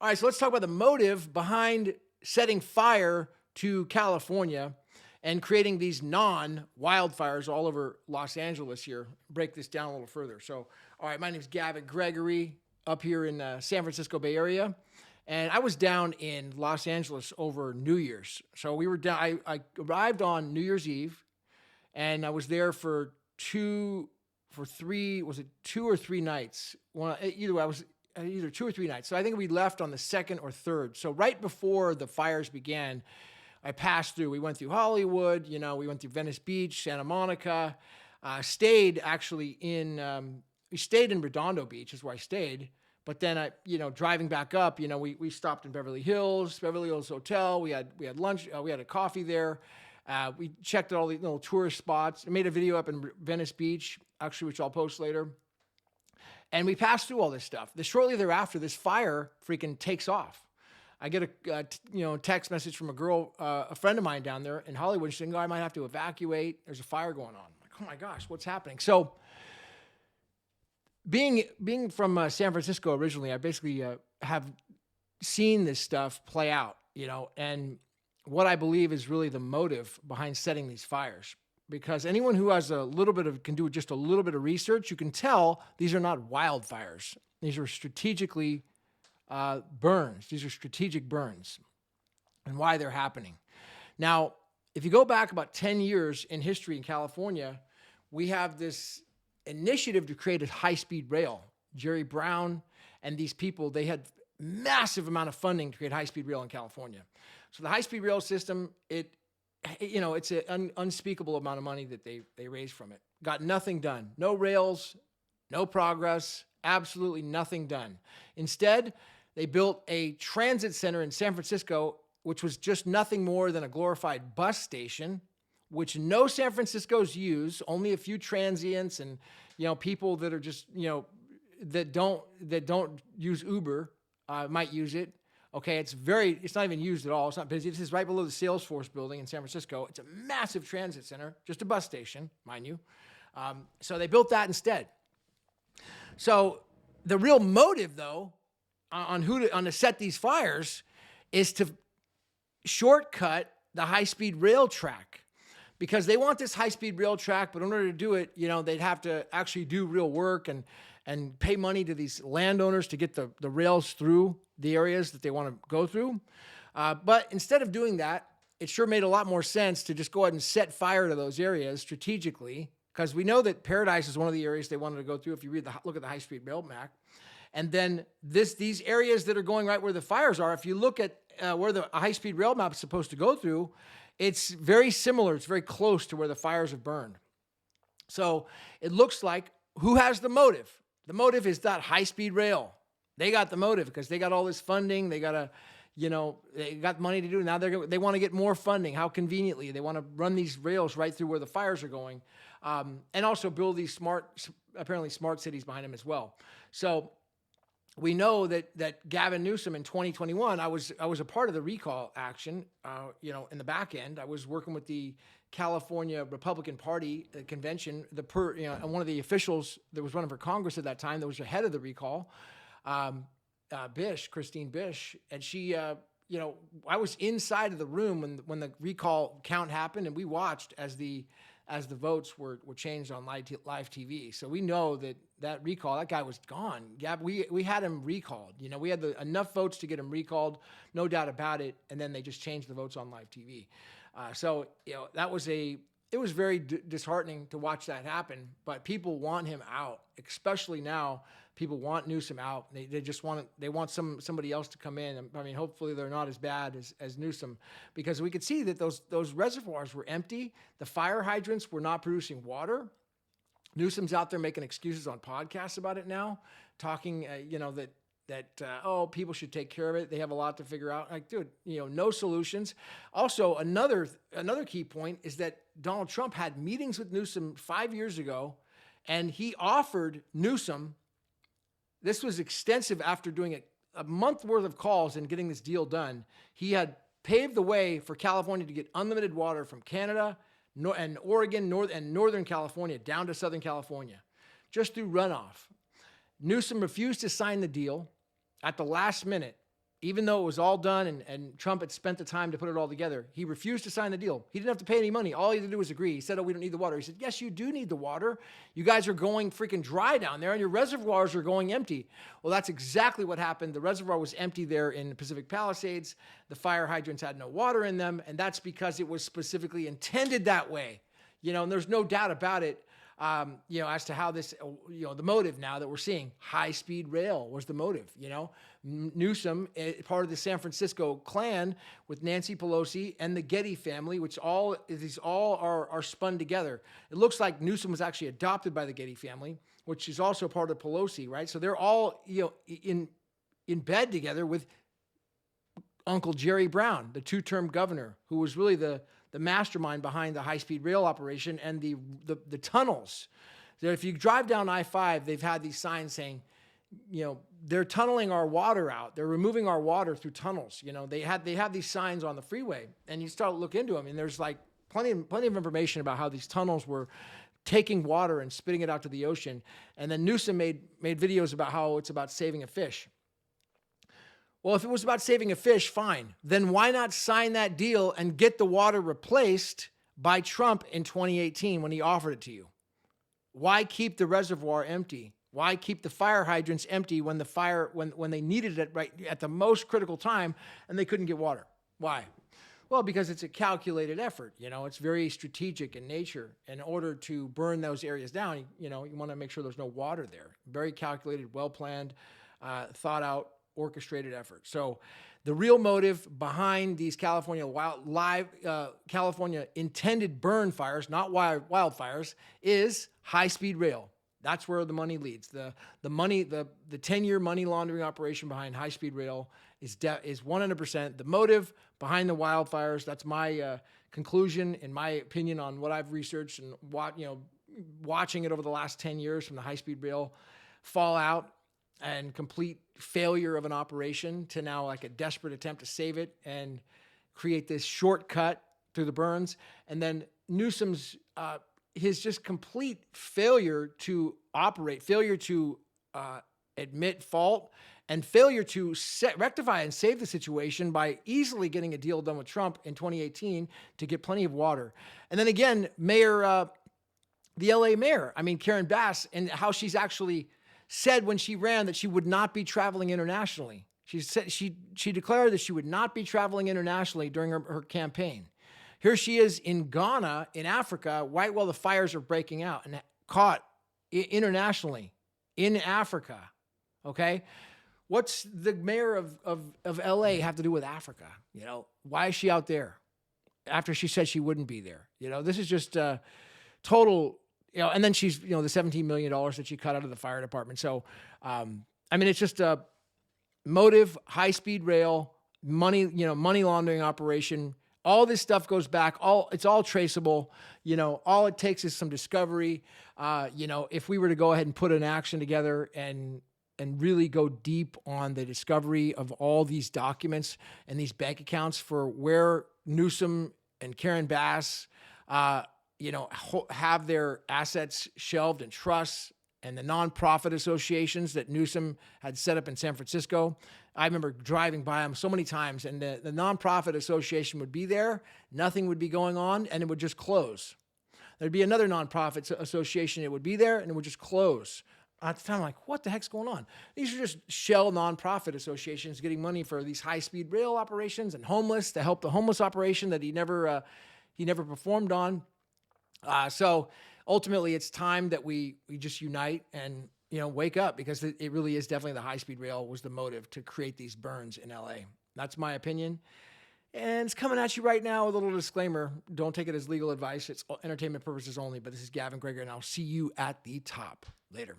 All right, so let's talk about the motive behind setting fire to California and creating these non-wildfires all over Los Angeles here. Break this down a little further. So, all right, my name is Gavin Gregory up here in San Francisco Bay Area. And I was down in Los Angeles over New Year's. So we were down, I arrived on New Year's Eve and I was there for two or three nights? Either way, I was either 2 or 3 nights. So I think we left on the second or third. So right before the fires began, I passed through. We went through Hollywood, we went through Venice Beach, Santa Monica, stayed actually we stayed in Redondo Beach is where I stayed. But then driving back up, we stopped in Beverly Hills Hotel. We had lunch. We had a coffee there. We checked out all the little tourist spots. I made a video up in Venice Beach, actually, which I'll post later. And we passed through all this stuff. Shortly thereafter, this fire freaking takes off. I get a text message from a girl, a friend of mine down there in Hollywood, saying, I might have to evacuate. There's a fire going on. I'm like, oh my gosh, what's happening? So being from San Francisco originally, I basically have seen this stuff play out, and what I believe is really the motive behind setting these fires. Because anyone who has can do just a little bit of research, you can tell these are not wildfires. These are strategically burns. These are strategic burns and why they're happening. Now, if you go back about 10 years in history in California, we have this initiative to create a high-speed rail. Jerry Brown and these people, they had massive amount of funding to create high-speed rail in California. So the high-speed rail system, it's an unspeakable amount of money that they raised from it. Got nothing done. No rails, no progress, absolutely nothing done. Instead, they built a transit center in San Francisco, which was just nothing more than a glorified bus station, which no San Franciscos use, only a few transients and, people that are just, that don't use Uber might use it. Okay, it's not even used at all. It's not busy. This is right below the Salesforce building in San Francisco. It's a massive transit center, just a bus station, mind you. So they built that instead. So the real motive, though, on to set these fires is to shortcut the high-speed rail track. Because they want this high-speed rail track, but in order to do it, they'd have to actually do real work and pay money to these landowners to get the rails through the areas that they want to go through. But instead of doing that, it sure made a lot more sense to just go ahead and set fire to those areas strategically, because we know that Paradise is one of the areas they wanted to go through if you look at the high-speed rail map. And then these areas that are going right where the fires are, if you look at where the high-speed rail map is supposed to go through, it's very similar. It's very close to where the fires have burned. So it looks like, who has the motive? The motive is that high-speed rail. They got the motive because they got all this funding. They got they got money to do. Now they want to get more funding. How conveniently. They want to run these rails right through where the fires are going. And also build these apparently smart cities behind them as well. So we know that Gavin Newsom in 2021, I was a part of the recall action, in the back end. I was working with the California Republican Party convention, and one of the officials that was running for Congress at that time that was ahead of the recall, Christine Bish, and she, I was inside of the room when the recall count happened, and we watched as the votes were changed on live TV. So we know that recall, that guy was gone. We had him recalled. We had enough votes to get him recalled, no doubt about it. And then they just changed the votes on live TV. So it was very disheartening to watch that happen. But people want him out, especially now. People want Newsom out. They want somebody else to come in. I mean, hopefully they're not as bad as Newsom, because we could see that those reservoirs were empty. The fire hydrants were not producing water. Newsom's out there making excuses on podcasts about it now, talking, that people should take care of it. They have a lot to figure out. Like, dude, no solutions. Also, another key point is that Donald Trump had meetings with Newsom 5 years ago, and he offered Newsom. This was extensive after doing a month worth of calls and getting this deal done. He had paved the way for California to get unlimited water from Canada and Oregon, and Northern California down to Southern California, just through runoff. Newsom refused to sign the deal at the last minute. even though it was all done and Trump had spent the time to put it all together, he refused to sign the deal. He didn't have to pay any money. All he had to do was agree. He said, oh, we don't need the water. He said, yes, you do need the water. You guys are going freaking dry down there and your reservoirs are going empty. Well, that's exactly what happened. The reservoir was empty there in the Pacific Palisades. The fire hydrants had no water in them, and that's because it was specifically intended that way. And there's no doubt about it. As to how this, the motive now that we're seeing, high-speed rail was the motive, Newsom, part of the San Francisco clan with Nancy Pelosi and the Getty family, which these all are spun together. It looks like Newsom was actually adopted by the Getty family, which is also part of Pelosi, right? So they're all, in bed together with Uncle Jerry Brown, the two-term governor, who was really the mastermind behind the high-speed rail operation and the tunnels. So if you drive down I-5, they've had these signs saying, they're tunneling our water out. They're removing our water through tunnels. They have these signs on the freeway, and you start to look into them, and there's like plenty of information about how these tunnels were taking water and spitting it out to the ocean. And then Newsom made videos about how it's about saving a fish. Well, if it was about saving a fish, fine. Then why not sign that deal and get the water replaced by Trump in 2018 when he offered it to you? Why keep the reservoir empty? Why keep the fire hydrants empty when when they needed it right at the most critical time and they couldn't get water? Why? Well, because it's a calculated effort. It's very strategic in nature. In order to burn those areas down, you want to make sure there's no water there. Very calculated, well-planned, thought out, orchestrated effort. So the real motive behind these California California intended burn fires, not wildfires, is high-speed rail. That's where the money leads. The 10-year money laundering operation behind high-speed rail is 100% the motive behind the wildfires. That's my conclusion, in my opinion, on what I've researched and watching it over the last 10 years from the high-speed rail fallout and complete failure of an operation to now like a desperate attempt to save it and create this shortcut through the burns. And then Newsom's, his just complete failure to operate, failure to admit fault, and failure to rectify and save the situation by easily getting a deal done with Trump in 2018 to get plenty of water. And then again, the LA mayor, Karen Bass, and how she's actually said when she ran that she would not be traveling internationally. She declared that she would not be traveling internationally during her campaign. Here she is in Ghana, in Africa, right while the fires are breaking out, and caught internationally in Africa. Okay, what's the mayor of LA have to do with Africa? Why is she out there after she said she wouldn't be there? This is just total. And then she's, the $17 million that she cut out of the fire department. So, it's just a motive, high-speed rail, money laundering operation. All this stuff goes back. It's all traceable. All it takes is some discovery. If we were to go ahead and put an action together and really go deep on the discovery of all these documents and these bank accounts for where Newsom and Karen Bass, have their assets shelved in trusts, and the nonprofit associations that Newsom had set up in San Francisco. I remember driving by them so many times, and the nonprofit association would be there, nothing would be going on, and it would just close. There'd be another nonprofit association, it would be there, and it would just close. At the time, I'm like, what the heck's going on? These are just shell nonprofit associations getting money for these high-speed rail operations and homeless, to help the homeless operation that he never performed on. So ultimately, it's time that we just unite and, wake up, because it really is definitely the high-speed rail was the motive to create these burns in LA. That's my opinion. And it's coming at you right now with a little disclaimer. Don't take it as legal advice. It's entertainment purposes only. But this is Gavin Gregory, and I'll see you at the top. Later.